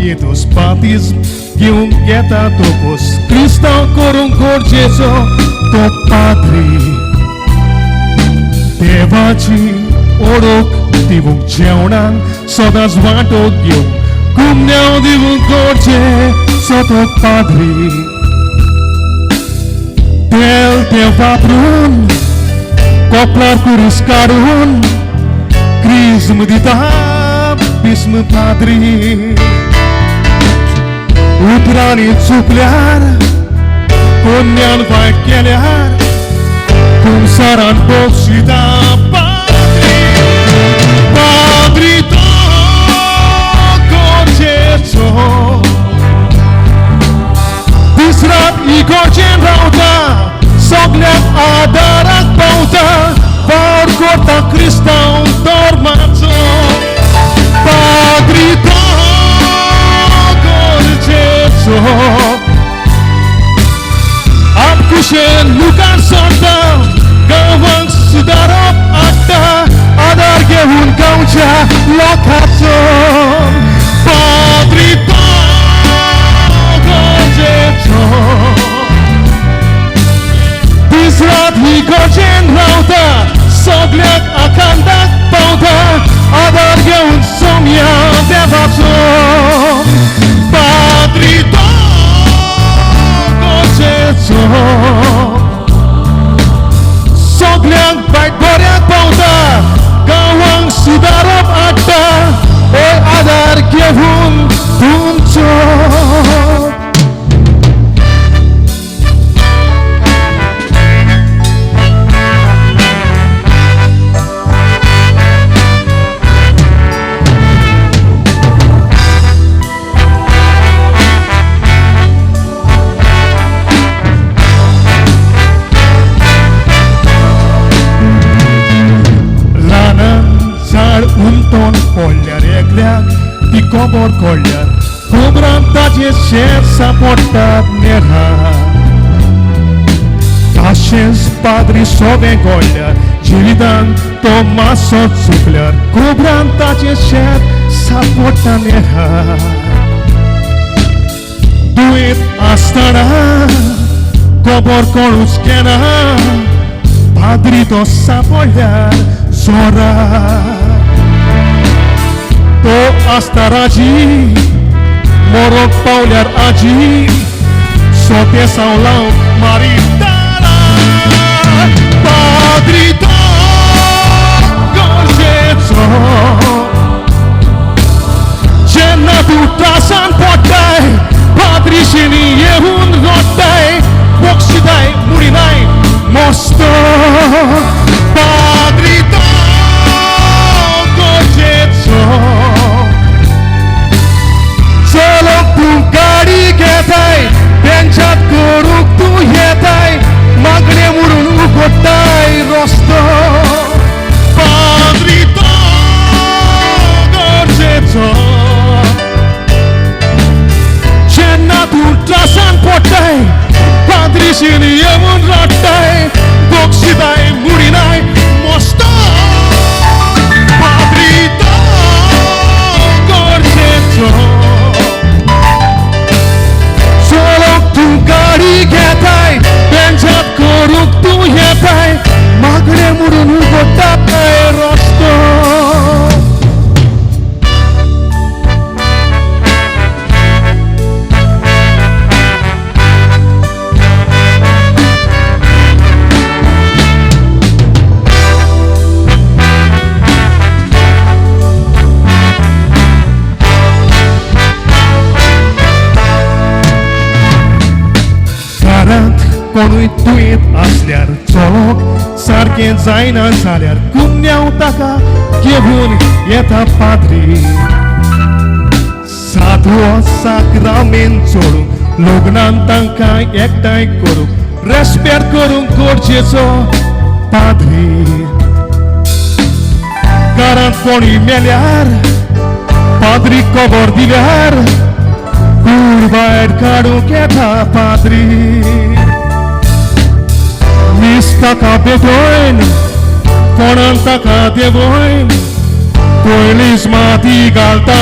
Jezus batyzm घेऊन घेता तो कोस क्रिस्तांव करूंक गरजेचो तो पाद्री देवाची ओळख दिवंक जेवणान सदांच वांटोक घेवंक गुमण्याव दिवंक गरजेचो तो पाद्री तेल ते वापरून कोपलार कुरीस काडून क्रिस्म दिता भीष्म पाद्री उतरांनी चुकल्यार कोन्यान वायट केल्यार खुमसारान बक्षिता पाद्री तो गरजेचो तिसरात इगोर्जेन रावता सगळ्याक आदाराक पावता वावर करता क्रिस्तांव धर्माचो पाद्री तो गरजेचो आपकुशेन लुकार सोडटा गांवांक सुदारप हाडटा आदार घेवन गांवच्या लोकांचो पाद्री तो गरजेचो तिसरात ही गरजेन रावता सगळ्याक आखांडाक पावता आदार घेवन सोम्या देवाचो पाद्री तो गरजेचो सगळ्यांक वायट बऱ्याक पावता गांवांक सुदारप हाडटा ओय आदार घेवन तुमचो उमटोन पडल्यार एकल्याक ती खबर कळल्यार खबरान ताचे शेत सापडटात नेहार तशेंच पाद्री सोबें कळल्यार जिवितान तो मातसो चुकल्यार खबरान ताचे शेत सापडटा नेहार दुयेंत आसतना खबर कळूच केना पाद्री तो सापडल्यार जोरार तो आसता राजी मोरोक पावल्यार आजी सोते सावलाव मारिताला पाद्री तो गरजेचो जेन्ना तूं त्रासान पडटाय पाद्रीशिनी येवन रडटाय बक्षिताय मुडिनाय मस्त पाद्री तो गरजेचो चलोक तूं गाडी घेताय बेंचात करूंक तूं येताय मागणे म्हणून उगडटाय रस्तो पाद्री तो गरजेचो जेन्ना तूं त्रासान पडटाय पाद्रीशीन येवन रडटाय बक्षिताय मुडिनाय मस्त पाद्री तो गरजेचो चलोक तूं गाडी घेताय बेंचात करूंक तूं येताय मागणे म्हणून उगडटाय रस्तो कोणूय दुयेंत आसल्यार चलोक सारकें जायना जाल्यार गुन्यांव ताका घेवन येता पाद्री साधू साक्रामेंत जोडूंक लग्नान तांकां एकठांय करूंक रेस्पेक्ट करूंक गरजेचो पाद्री घरांत कोणी मेल्यार पाद्री खबर दिल्यार कूड भायर काडूंक येता पाद्री मीस ताका बेगोन कोणान ताका देवोन पयलींच माती घालता